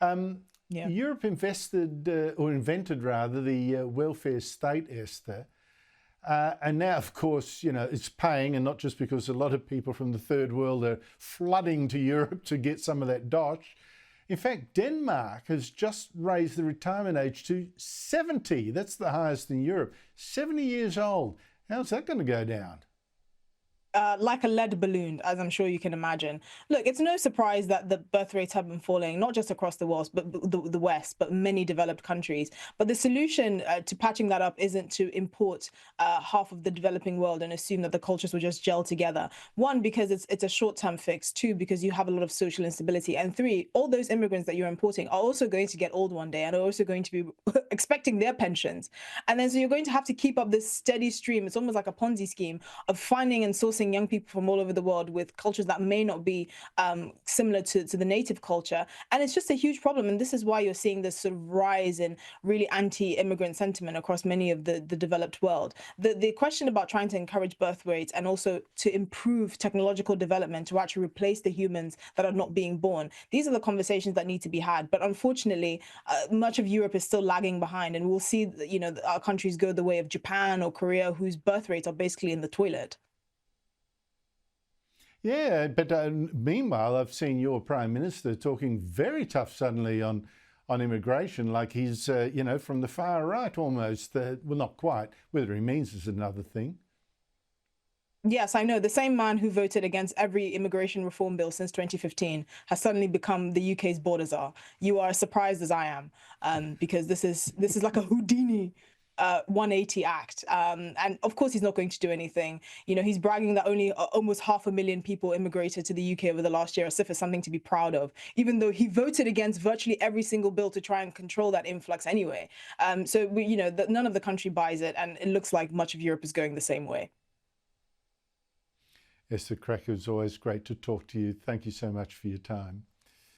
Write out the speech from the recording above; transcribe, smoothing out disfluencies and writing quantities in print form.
Yeah. Europe invested, or invented rather, the welfare state, Esther. And now, of course, it's paying, and not just because a lot of people from the third world are flooding to Europe to get some of that dosh. In fact, Denmark has just raised the retirement age to 70. That's the highest in Europe. 70 years old. How's that going to go down? Like a lead balloon, as I'm sure you can imagine. Look, it's no surprise that the birth rates have been falling, not just across the world, but the West, but many developed countries. But the solution to patching that up isn't to import half of the developing world and assume that the cultures will just gel together. One, because it's a short-term fix. Two, because you have a lot of social instability. And three, all those immigrants that you're importing are also going to get old one day and are also going to be expecting their pensions. And then so you're going to have to keep up this steady stream. It's almost like a Ponzi scheme of finding and sourcing young people from all over the world with cultures that may not be similar to the native culture. And it's just a huge problem. And this is why you're seeing this sort of rise in really anti-immigrant sentiment across many of the developed world. The question about trying to encourage birth rates and also to improve technological development to actually replace the humans that are not being born, these are the conversations that need to be had. But unfortunately, much of Europe is still lagging behind. And we'll see, our countries go the way of Japan or Korea, whose birth rates are basically in the toilet. Yeah, but meanwhile, I've seen your Prime Minister talking very tough suddenly on immigration, like he's, from the far right almost. Well, not quite. Whether he means is another thing. Yes, I know. The same man who voted against every immigration reform bill since 2015 has suddenly become the UK's border czar. You are as surprised as I am, because this is like a Houdini 180 act. And of course, he's not going to do anything. He's bragging that only almost 500,000 people immigrated to the UK over the last year, as if it's something to be proud of, even though he voted against virtually every single bill to try and control that influx anyway. None of the country buys it, and it looks like much of Europe is going the same way. Esther Krakue, it's always great to talk to you. Thank you so much for your time.